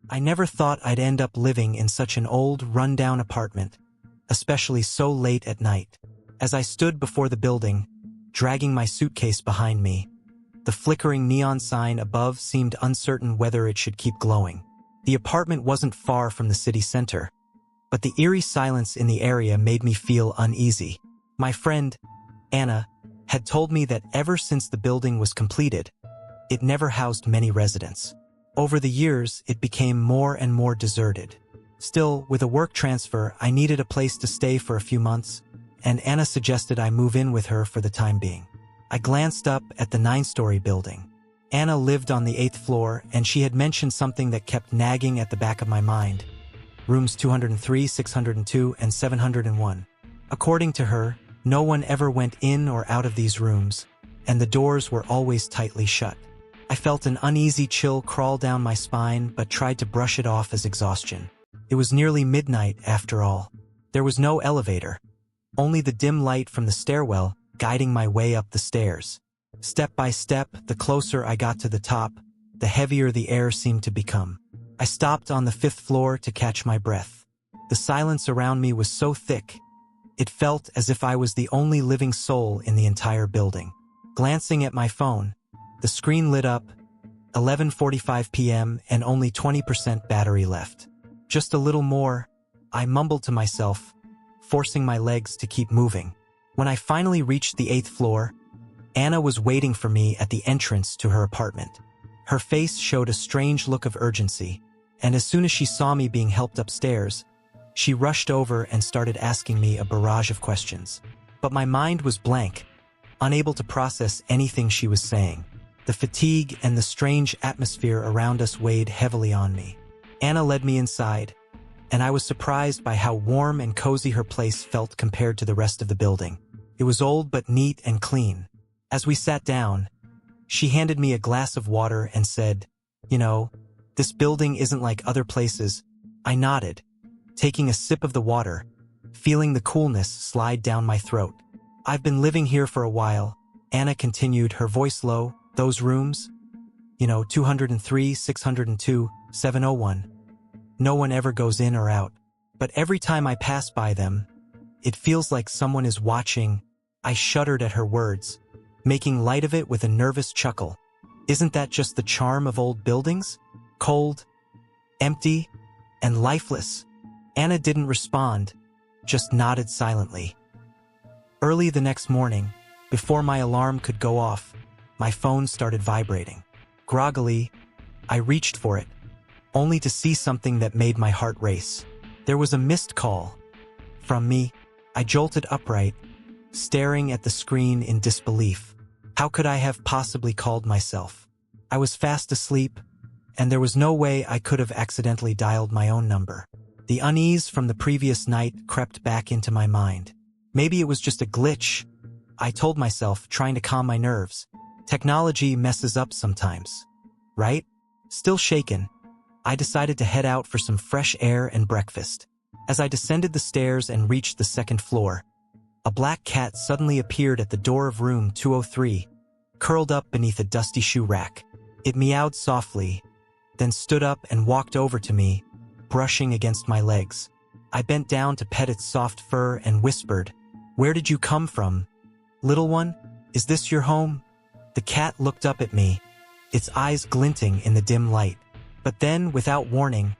I never thought I'd end up living in such an old, run-down apartment, especially so late at night. As I stood before the building, dragging my suitcase behind me, the flickering neon sign above seemed uncertain whether it should keep glowing. The apartment wasn't far from the city center, but the eerie silence in the area made me feel uneasy. My friend, Anna, had told me that ever since the building was completed, it never housed many residents. Over the years, it became more and more deserted. Still, with a work transfer, I needed a place to stay for a few months, and Anna suggested I move in with her for the time being. I glanced up at the 9-story building. Anna lived on the 8th floor, and she had mentioned something that kept nagging at the back of my mind. Rooms 203, 602, and 701. According to her, no one ever went in or out of these rooms, and the doors were always tightly shut. I felt an uneasy chill crawl down my spine but tried to brush it off as exhaustion. It was nearly midnight after all. There was no elevator, only the dim light from the stairwell guiding my way up the stairs. Step by step, the closer I got to the top, the heavier the air seemed to become. I stopped on the 5th floor to catch my breath. The silence around me was so thick, it felt as if I was the only living soul in the entire building. Glancing at my phone, the screen lit up, 11:45 p.m. and only 20% battery left. Just a little more, I mumbled to myself, forcing my legs to keep moving. When I finally reached the 8th floor, Anna was waiting for me at the entrance to her apartment. Her face showed a strange look of urgency, and as soon as she saw me being helped upstairs, she rushed over and started asking me a barrage of questions. But my mind was blank, unable to process anything she was saying. The fatigue and the strange atmosphere around us weighed heavily on me. Anna led me inside, and I was surprised by how warm and cozy her place felt compared to the rest of the building. It was old but neat and clean. As we sat down, she handed me a glass of water and said, "You know, this building isn't like other places." I nodded, taking a sip of the water, feeling the coolness slide down my throat. "I've been living here for a while," Anna continued, her voice low. "Those rooms, 203, 602, 701. No one ever goes in or out. But every time I pass by them, it feels like someone is watching." I shuddered at her words, making light of it with a nervous chuckle. "Isn't that just the charm of old buildings? Cold, empty, and lifeless?" Anna didn't respond, just nodded silently. Early the next morning, before my alarm could go off, my phone started vibrating. Groggily, I reached for it, only to see something that made my heart race. There was a missed call. From me. I jolted upright, staring at the screen in disbelief. How could I have possibly called myself? I was fast asleep, and there was no way I could have accidentally dialed my own number. The unease from the previous night crept back into my mind. Maybe it was just a glitch, I told myself, trying to calm my nerves. Technology messes up sometimes, right? Still shaken, I decided to head out for some fresh air and breakfast. As I descended the stairs and reached the 2nd floor, a black cat suddenly appeared at the door of room 203, curled up beneath a dusty shoe rack. It meowed softly, then stood up and walked over to me, brushing against my legs. I bent down to pet its soft fur and whispered, "Where did you come from, little one? Is this your home?" The cat looked up at me, its eyes glinting in the dim light. But then, without warning,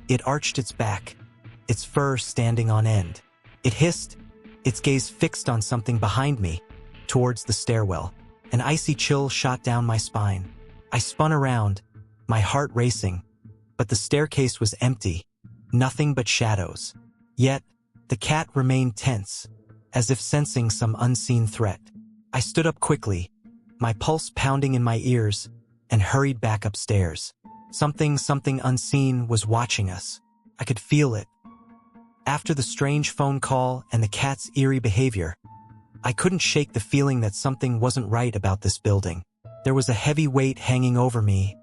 it arched its back, its fur standing on end. It hissed, its gaze fixed on something behind me, towards the stairwell. An icy chill shot down my spine. I spun around, my heart racing, but the staircase was empty, nothing but shadows. Yet, the cat remained tense, as if sensing some unseen threat. I stood up quickly, my pulse pounding in my ears, and hurried back upstairs. Something unseen was watching us. I could feel it. After the strange phone call and the cat's eerie behavior, I couldn't shake the feeling that something wasn't right about this building. There was a heavy weight hanging over me,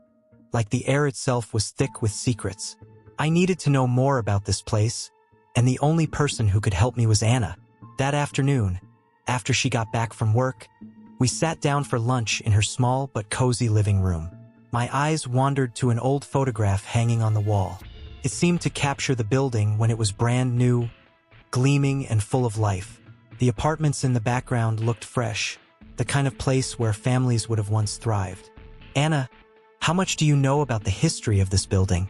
like the air itself was thick with secrets. I needed to know more about this place, and the only person who could help me was Anna. That afternoon, after she got back from work, we sat down for lunch in her small but cozy living room. My eyes wandered to an old photograph hanging on the wall. It seemed to capture the building when it was brand new, gleaming and full of life. The apartments in the background looked fresh, the kind of place where families would have once thrived. "Anna, how much do you know about the history of this building?"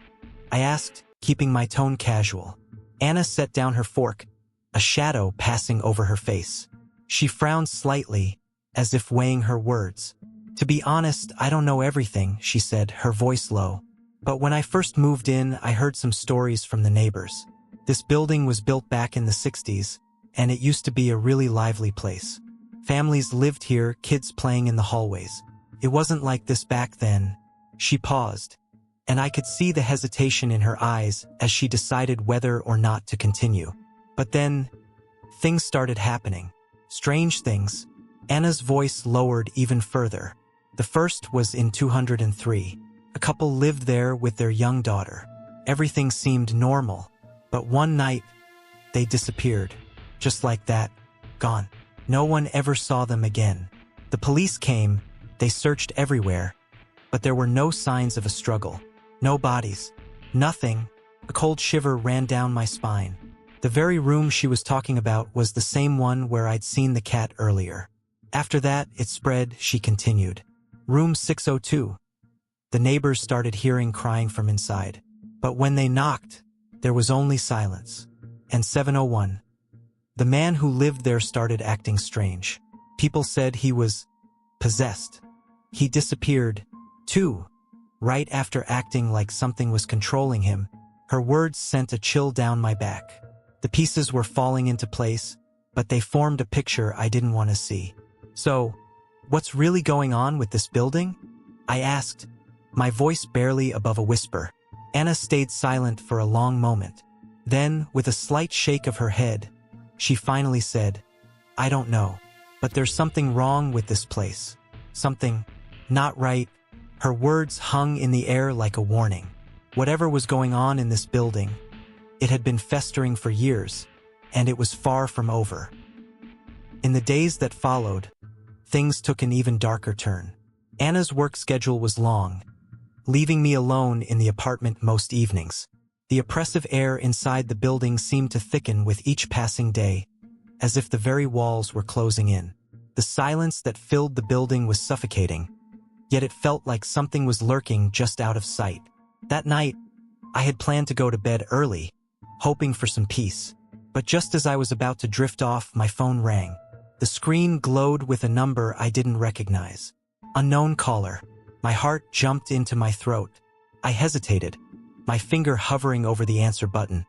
I asked, keeping my tone casual. Anna set down her fork, a shadow passing over her face. She frowned slightly, as if weighing her words. "To be honest, I don't know everything," she said, her voice low. "But when I first moved in, I heard some stories from the neighbors. This building was built back in the 60s, and it used to be a really lively place. Families lived here, kids playing in the hallways. It wasn't like this back then." She paused, and I could see the hesitation in her eyes as she decided whether or not to continue. But then, things started happening. Strange things. Anna's voice lowered even further. The first was in 203. A couple lived there with their young daughter. Everything seemed normal, but one night, they disappeared. Just like that, gone. No one ever saw them again. The police came, they searched everywhere, but there were no signs of a struggle. No bodies. Nothing. A cold shiver ran down my spine. The very room she was talking about was the same one where I'd seen the cat earlier. After that, it spread, she continued. Room 602. The neighbors started hearing crying from inside. But when they knocked, there was only silence. And 701. The man who lived there started acting strange. People said he was possessed. He disappeared, too, right after acting like something was controlling him. Her words sent a chill down my back. The pieces were falling into place, but they formed a picture I didn't want to see. "So, what's really going on with this building?" I asked, my voice barely above a whisper. Anna stayed silent for a long moment. Then, with a slight shake of her head, she finally said, "I don't know, but there's something wrong with this place. Something not right." Her words hung in the air like a warning. Whatever was going on in this building, it had been festering for years, and it was far from over. In the days that followed, things took an even darker turn. Anna's work schedule was long, leaving me alone in the apartment most evenings. The oppressive air inside the building seemed to thicken with each passing day, as if the very walls were closing in. The silence that filled the building was suffocating, yet it felt like something was lurking just out of sight. That night, I had planned to go to bed early, hoping for some peace. But just as I was about to drift off, my phone rang. The screen glowed with a number I didn't recognize. Unknown caller. My heart jumped into my throat. I hesitated, my finger hovering over the answer button.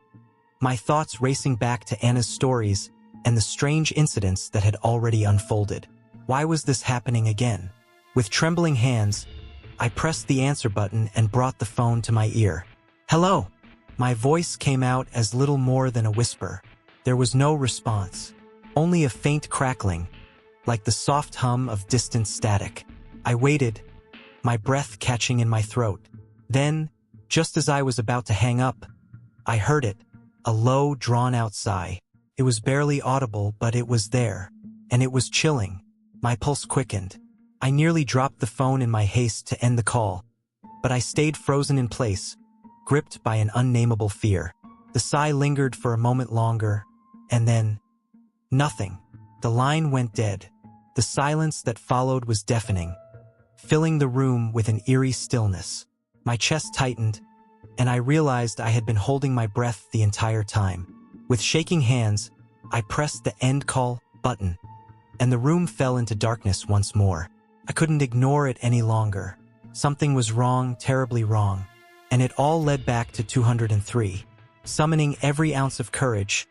My thoughts racing back to Anna's stories and the strange incidents that had already unfolded. Why was this happening again? With trembling hands, I pressed the answer button and brought the phone to my ear. "Hello." My voice came out as little more than a whisper. There was no response, only a faint crackling, like the soft hum of distant static. I waited, my breath catching in my throat. Then, just as I was about to hang up, I heard it, a low, drawn-out sigh. It was barely audible, but it was there, and it was chilling. My pulse quickened. I nearly dropped the phone in my haste to end the call, but I stayed frozen in place, gripped by an unnameable fear. The sigh lingered for a moment longer, and then, nothing. The line went dead. The silence that followed was deafening, filling the room with an eerie stillness. My chest tightened, and I realized I had been holding my breath the entire time. With shaking hands, I pressed the end call button, and the room fell into darkness once more. I couldn't ignore it any longer. Something was wrong, terribly wrong, and it all led back to 203. Summoning every ounce of courage,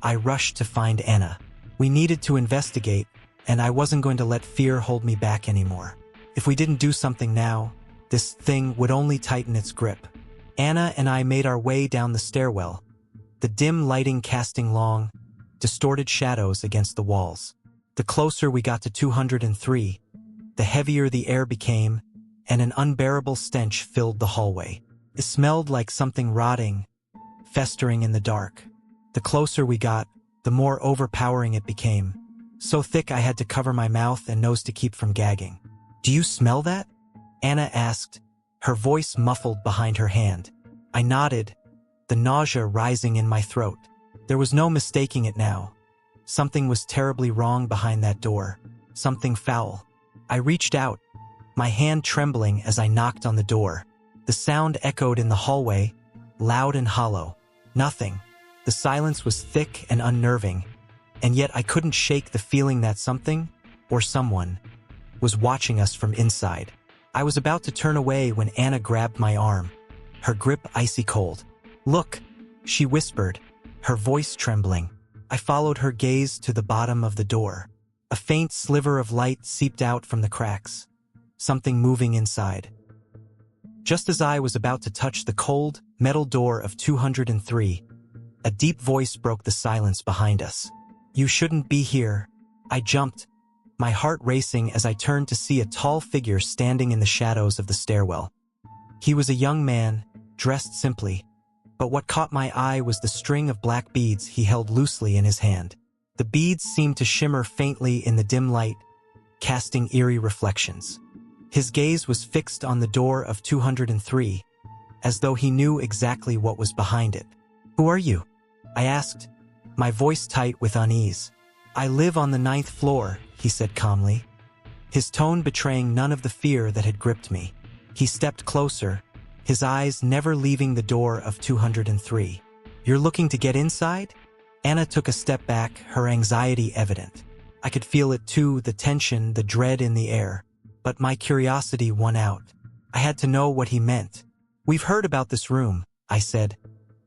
I rushed to find Anna. We needed to investigate, and I wasn't going to let fear hold me back anymore. If we didn't do something now, this thing would only tighten its grip. Anna and I made our way down the stairwell, the dim lighting casting long, distorted shadows against the walls. The closer we got to 203, the heavier the air became, and an unbearable stench filled the hallway. It smelled like something rotting, festering in the dark. The closer we got, the more overpowering it became, so thick I had to cover my mouth and nose to keep from gagging. "Do you smell that?" Anna asked, her voice muffled behind her hand. I nodded, the nausea rising in my throat. There was no mistaking it now. Something was terribly wrong behind that door. Something foul. I reached out, my hand trembling as I knocked on the door. The sound echoed in the hallway, loud and hollow. Nothing. The silence was thick and unnerving, and yet I couldn't shake the feeling that something, or someone, was watching us from inside. I was about to turn away when Anna grabbed my arm, her grip icy cold. "Look," she whispered, her voice trembling. I followed her gaze to the bottom of the door. A faint sliver of light seeped out from the cracks. Something moving inside. Just as I was about to touch the cold, metal door of 203, a deep voice broke the silence behind us. "You shouldn't be here." I jumped, my heart racing as I turned to see a tall figure standing in the shadows of the stairwell. He was a young man, dressed simply, but what caught my eye was the string of black beads he held loosely in his hand. The beads seemed to shimmer faintly in the dim light, casting eerie reflections. His gaze was fixed on the door of 203, as though he knew exactly what was behind it. "Who are you?" I asked, my voice tight with unease. "I live on the 9th floor," he said calmly, his tone betraying none of the fear that had gripped me. He stepped closer, his eyes never leaving the door of 203. "You're looking to get inside?" Anna took a step back, her anxiety evident. I could feel it too, the tension, the dread in the air. But my curiosity won out. I had to know what he meant. "We've heard about this room," I said,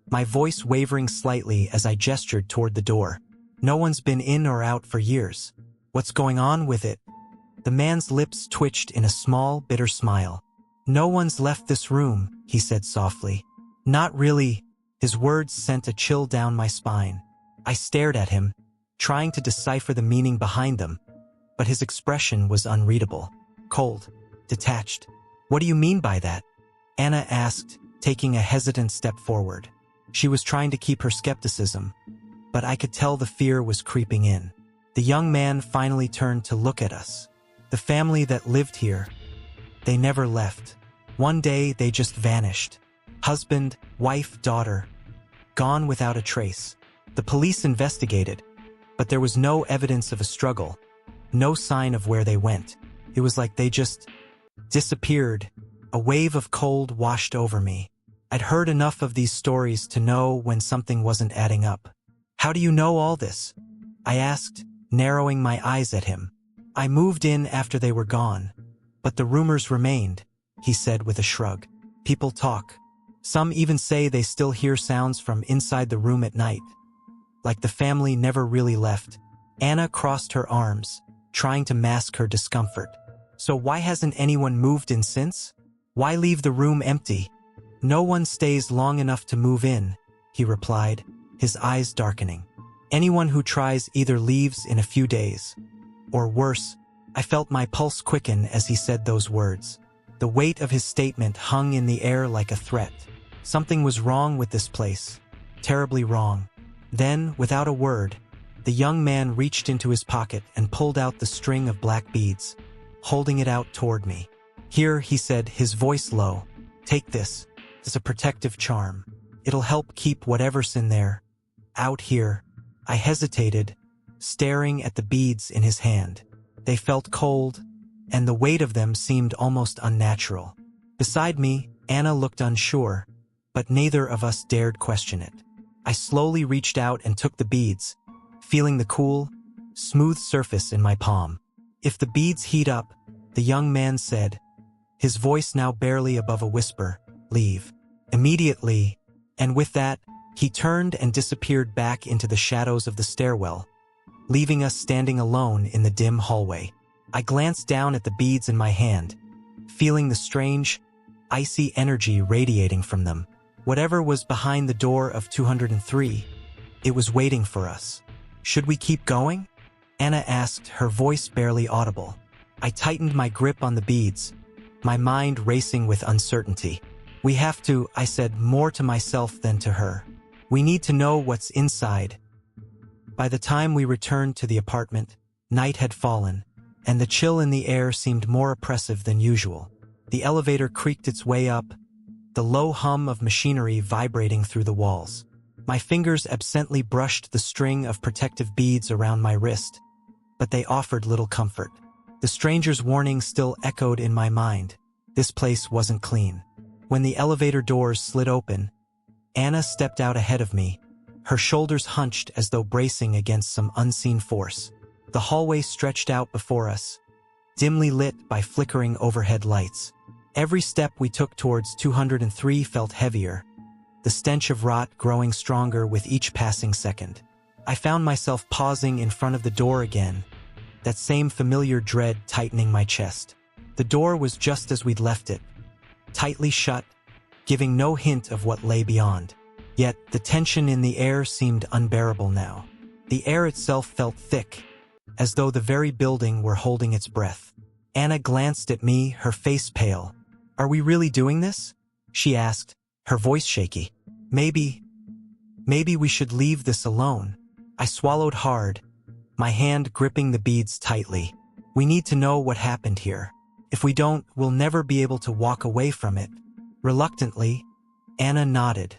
my voice wavering slightly as I gestured toward the door. "No one's been in or out for years. What's going on with it?" The man's lips twitched in a small, bitter smile. "No one's left this room," he said softly. "Not really." His words sent a chill down my spine. I stared at him, trying to decipher the meaning behind them, but his expression was unreadable. Cold, detached. "What do you mean by that?" Anna asked, taking a hesitant step forward. She was trying to keep her skepticism, but I could tell the fear was creeping in. The young man finally turned to look at us. "The family that lived here, they never left. One day they just vanished. Husband, wife, daughter, gone without a trace. The police investigated, but there was no evidence of a struggle, no sign of where they went. It was like they just disappeared." A wave of cold washed over me. I'd heard enough of these stories to know when something wasn't adding up. "How do you know all this?" I asked, narrowing my eyes at him. "I moved in after they were gone, but the rumors remained," he said with a shrug. "People talk. Some even say they still hear sounds from inside the room at night. Like the family never really left." Anna crossed her arms, trying to mask her discomfort. "So why hasn't anyone moved in since? Why leave the room empty?" "No one stays long enough to move in," he replied, his eyes darkening. "Anyone who tries either leaves in a few days, or worse." I felt my pulse quicken as he said those words. The weight of his statement hung in the air like a threat. Something was wrong with this place. Terribly wrong. Then, without a word, the young man reached into his pocket and pulled out the string of black beads, holding it out toward me. "Here," he said, his voice low. "Take this. It's a protective charm. It'll help keep whatever's in there out here." I hesitated, staring at the beads in his hand. They felt cold, and the weight of them seemed almost unnatural. Beside me, Anna looked unsure, but neither of us dared question it. I slowly reached out and took the beads, feeling the cool, smooth surface in my palm. "If the beads heat up," the young man said, his voice now barely above a whisper, "leave immediately." And with that, he turned and disappeared back into the shadows of the stairwell, leaving us standing alone in the dim hallway. I glanced down at the beads in my hand, feeling the strange, icy energy radiating from them. Whatever was behind the door of 203, it was waiting for us. "Should we keep going?" Anna asked, her voice barely audible. I tightened my grip on the beads, my mind racing with uncertainty. "We have to," I said, more to myself than to her. "We need to know what's inside." By the time we returned to the apartment, night had fallen, and the chill in the air seemed more oppressive than usual. The elevator creaked its way up, the low hum of machinery vibrating through the walls. My fingers absently brushed the string of protective beads around my wrist, but they offered little comfort. The stranger's warning still echoed in my mind. This place wasn't clean. When the elevator doors slid open, Anna stepped out ahead of me, her shoulders hunched as though bracing against some unseen force. The hallway stretched out before us, dimly lit by flickering overhead lights. Every step we took towards 203 felt heavier, the stench of rot growing stronger with each passing second. I found myself pausing in front of the door again, that same familiar dread tightening my chest. The door was just as we'd left it, tightly shut, giving no hint of what lay beyond. Yet the tension in the air seemed unbearable now. The air itself felt thick, as though the very building were holding its breath. Anna glanced at me, her face pale. "Are we really doing this?" she asked, her voice shaky. Maybe we should leave this alone." I swallowed hard, my hand gripping the beads tightly. "We need to know what happened here. If we don't, we'll never be able to walk away from it." Reluctantly, Anna nodded,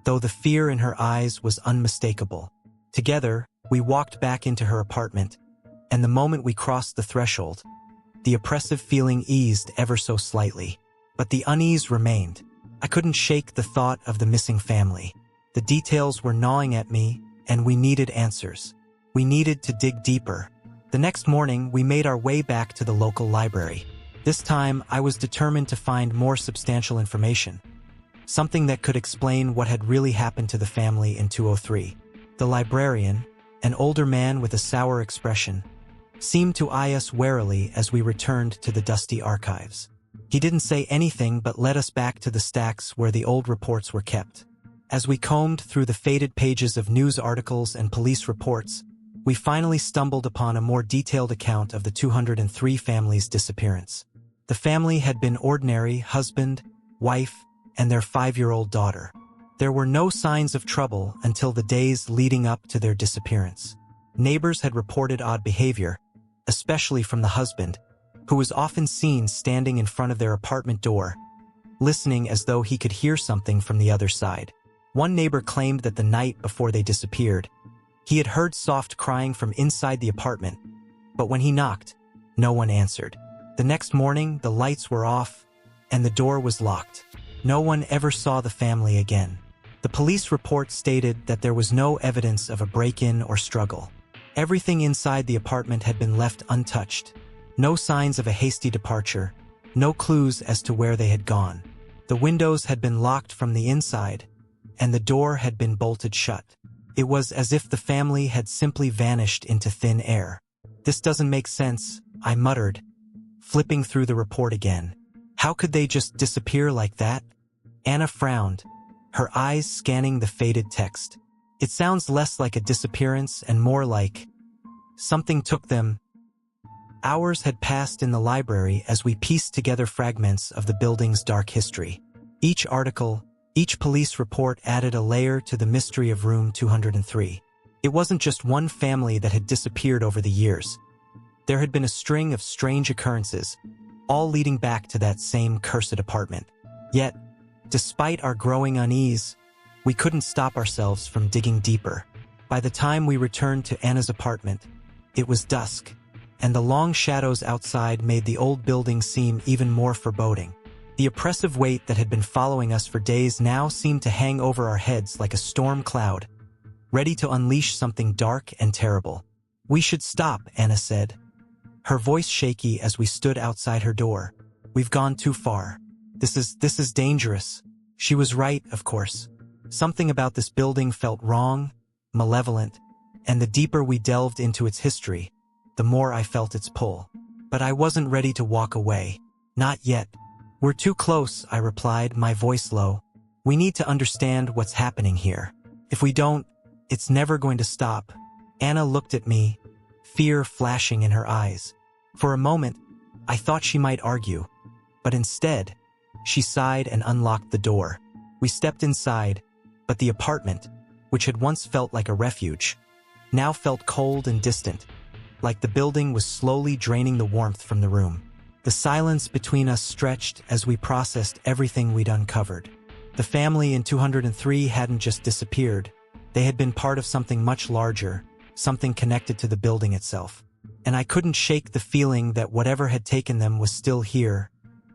though the fear in her eyes was unmistakable. Together, we walked back into her apartment, and the moment we crossed the threshold, the oppressive feeling eased ever so slightly. But the unease remained. I couldn't shake the thought of the missing family. The details were gnawing at me, and we needed answers. We needed to dig deeper. The next morning, we made our way back to the local library. This time, I was determined to find more substantial information, something that could explain what had really happened to the family in 203. The librarian, an older man with a sour expression, seemed to eye us warily as we returned to the dusty archives. He didn't say anything but led us back to the stacks where the old reports were kept. As we combed through the faded pages of news articles and police reports, we finally stumbled upon a more detailed account of the 203 family's disappearance. The family had been ordinary husband, wife, and their 5-year-old daughter. There were no signs of trouble until the days leading up to their disappearance. Neighbors had reported odd behavior, especially from the husband, who was often seen standing in front of their apartment door, listening as though he could hear something from the other side. One neighbor claimed that the night before they disappeared, he had heard soft crying from inside the apartment, but when he knocked, no one answered. The next morning, the lights were off, and the door was locked. No one ever saw the family again. The police report stated that there was no evidence of a break-in or struggle. Everything inside the apartment had been left untouched. No signs of a hasty departure, no clues as to where they had gone. The windows had been locked from the inside, and the door had been bolted shut. It was as if the family had simply vanished into thin air. "This doesn't make sense," I muttered, flipping through the report again. "How could they just disappear like that?" Anna frowned, her eyes scanning the faded text. "It sounds less like a disappearance and more like something took them." Hours had passed in the library as we pieced together fragments of the building's dark history. Each article, each police report added a layer to the mystery of room 203. It wasn't just one family that had disappeared over the years. There had been a string of strange occurrences, all leading back to that same cursed apartment. Yet, despite our growing unease, we couldn't stop ourselves from digging deeper. By the time we returned to Anna's apartment, it was dusk, and the long shadows outside made the old building seem even more foreboding. The oppressive weight that had been following us for days now seemed to hang over our heads like a storm cloud, ready to unleash something dark and terrible. "We should stop," Anna said, her voice shaky as we stood outside her door. "We've gone too far. This is dangerous." She was right, of course. Something about this building felt wrong, malevolent, and the deeper we delved into its history, the more I felt its pull. But I wasn't ready to walk away. Not yet. "We're too close," I replied, my voice low. "We need to understand what's happening here. If we don't, it's never going to stop." Anna looked at me, fear flashing in her eyes. For a moment, I thought she might argue, but instead, she sighed and unlocked the door. We stepped inside, but the apartment, which had once felt like a refuge, now felt cold and distant, like the building was slowly draining the warmth from the room. The silence between us stretched as we processed everything we'd uncovered. The family in 203 hadn't just disappeared. They had been part of something much larger, something connected to the building itself. And I couldn't shake the feeling that whatever had taken them was still here,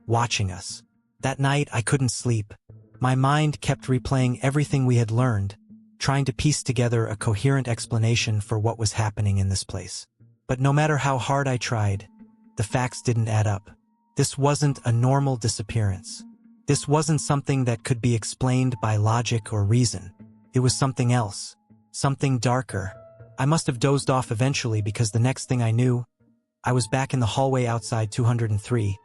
watching us. That night, I couldn't sleep. My mind kept replaying everything we had learned, trying to piece together a coherent explanation for what was happening in this place. But no matter how hard I tried, the facts didn't add up. This wasn't a normal disappearance. This wasn't something that could be explained by logic or reason. It was something else, something darker. I must have dozed off eventually because the next thing I knew, I was back in the hallway outside 203,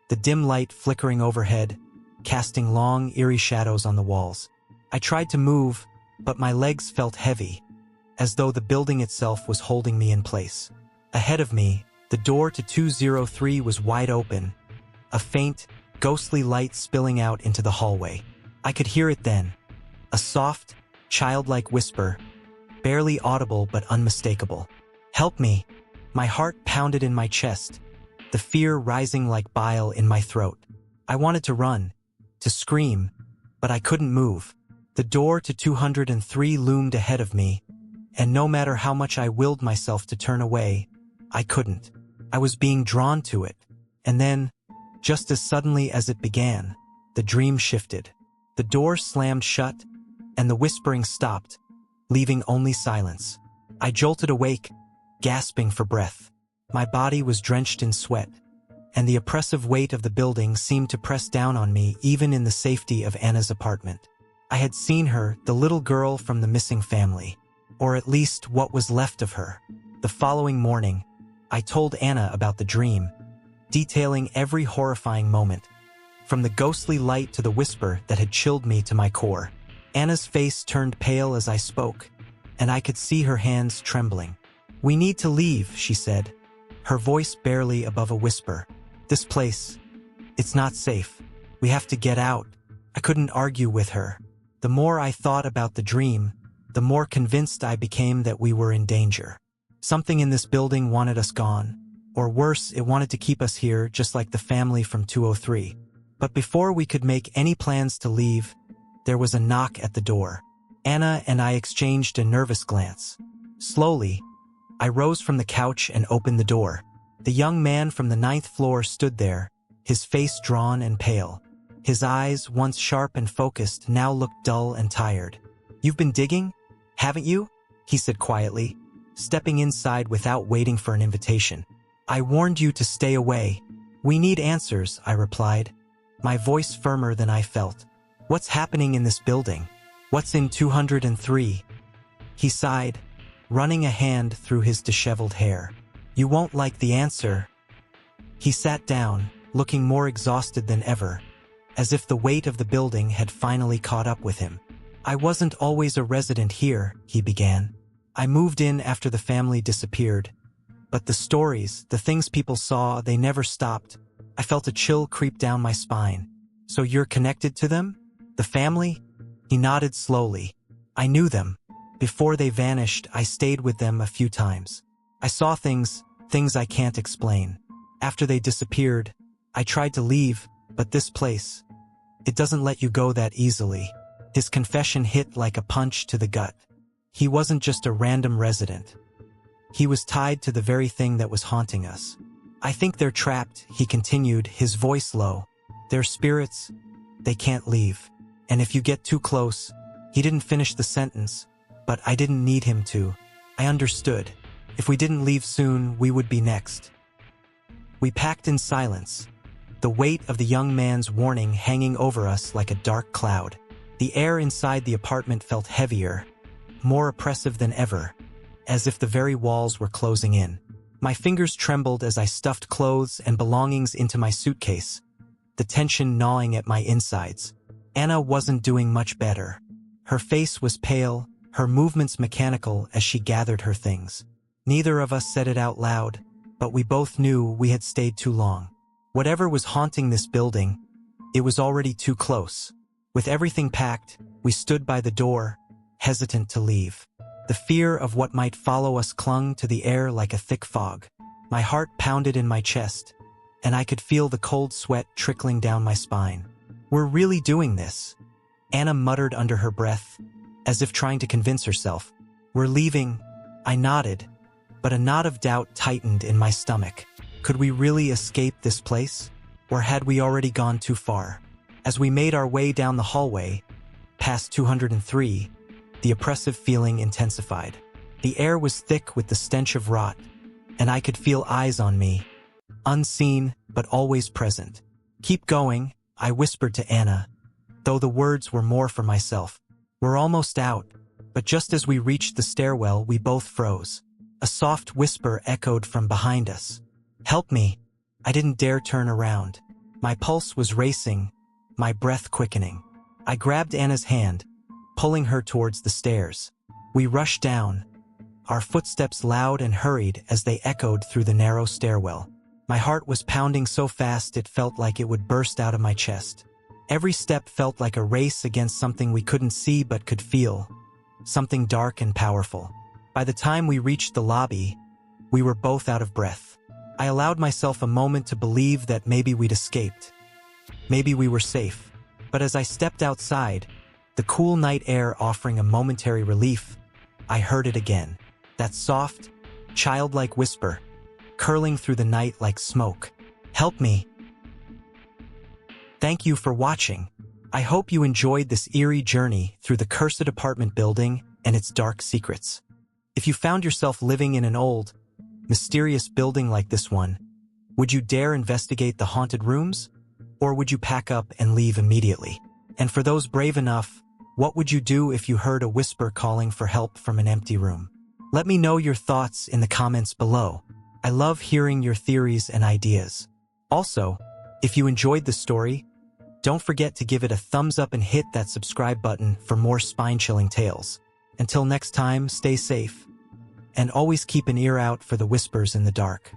the dim light flickering overhead, casting long, eerie shadows on the walls. I tried to move, but my legs felt heavy, as though the building itself was holding me in place. Ahead of me, the door to 203 was wide open, a faint, ghostly light spilling out into the hallway. I could hear it then, a soft, childlike whisper, barely audible but unmistakable. "Help me!" My heart pounded in my chest, the fear rising like bile in my throat. I wanted to run, to scream, but I couldn't move. The door to 203 loomed ahead of me, and no matter how much I willed myself to turn away, I couldn't. I was being drawn to it. And then, just as suddenly as it began, the dream shifted. The door slammed shut, and the whispering stopped, leaving only silence. I jolted awake, gasping for breath. My body was drenched in sweat, and the oppressive weight of the building seemed to press down on me even in the safety of Anna's apartment. I had seen her, the little girl from the missing family, or at least what was left of her. The following morning, I told Anna about the dream, detailing every horrifying moment, from the ghostly light to the whisper that had chilled me to my core. Anna's face turned pale as I spoke, and I could see her hands trembling. "We need to leave," she said, her voice barely above a whisper. "This place, it's not safe. We have to get out." I couldn't argue with her. The more I thought about the dream, the more convinced I became that we were in danger. Something in this building wanted us gone. Or worse, it wanted to keep us here just like the family from 203. But before we could make any plans to leave, there was a knock at the door. Anna and I exchanged a nervous glance. Slowly, I rose from the couch and opened the door. The young man from the 9th floor stood there, his face drawn and pale. His eyes, once sharp and focused, now looked dull and tired. "You've been digging, haven't you?" he said quietly, stepping inside without waiting for an invitation. "I warned you to stay away." "We need answers," I replied, my voice firmer than I felt. "What's happening in this building? What's in 203? He sighed, running a hand through his disheveled hair. "You won't like the answer." He sat down, looking more exhausted than ever, as if the weight of the building had finally caught up with him. "I wasn't always a resident here," he began. "I moved in after the family disappeared. But the stories, the things people saw, they never stopped." I felt a chill creep down my spine. "So you're connected to them? The family?" He nodded slowly. "I knew them. Before they vanished, I stayed with them a few times. I saw things I can't explain. After they disappeared, I tried to leave, but this place, it doesn't let you go that easily." His confession hit like a punch to the gut. He wasn't just a random resident. He was tied to the very thing that was haunting us. "I think they're trapped," he continued, his voice low. "They're spirits. They can't leave. And if you get too close..." He didn't finish the sentence, but I didn't need him to. I understood. If we didn't leave soon, we would be next. We packed in silence, the weight of the young man's warning hanging over us like a dark cloud. The air inside the apartment felt heavier, more oppressive than ever, as if the very walls were closing in. My fingers trembled as I stuffed clothes and belongings into my suitcase, the tension gnawing at my insides. Anna wasn't doing much better. Her face was pale, her movements mechanical as she gathered her things. Neither of us said it out loud, but we both knew we had stayed too long. Whatever was haunting this building, it was already too close. With everything packed, we stood by the door, hesitant to leave. The fear of what might follow us clung to the air like a thick fog. My heart pounded in my chest, and I could feel the cold sweat trickling down my spine. "We're really doing this," Anna muttered under her breath, as if trying to convince herself. "We're leaving," I nodded, but a knot of doubt tightened in my stomach. Could we really escape this place? Or had we already gone too far? As we made our way down the hallway, past 203, the oppressive feeling intensified. The air was thick with the stench of rot, and I could feel eyes on me, unseen but always present. "Keep going," I whispered to Anna, though the words were more for myself. "We're almost out," but just as we reached the stairwell, we both froze. A soft whisper echoed from behind us. "Help me." I didn't dare turn around. My pulse was racing, my breath quickening. I grabbed Anna's hand, pulling her towards the stairs. We rushed down, our footsteps loud and hurried as they echoed through the narrow stairwell. My heart was pounding so fast it felt like it would burst out of my chest. Every step felt like a race against something we couldn't see but could feel, something dark and powerful. By the time we reached the lobby, we were both out of breath. I allowed myself a moment to believe that maybe we'd escaped. Maybe we were safe. But as I stepped outside, the cool night air offering a momentary relief, I heard it again. That soft, childlike whisper, curling through the night like smoke. "Help me." Thank you for watching. I hope you enjoyed this eerie journey through the cursed apartment building and its dark secrets. If you found yourself living in an old, mysterious building like this one, would you dare investigate the haunted rooms? Or would you pack up and leave immediately? And for those brave enough, what would you do if you heard a whisper calling for help from an empty room? Let me know your thoughts in the comments below. I love hearing your theories and ideas. Also, if you enjoyed the story, don't forget to give it a thumbs up and hit that subscribe button for more spine-chilling tales. Until next time, stay safe, and always keep an ear out for the whispers in the dark.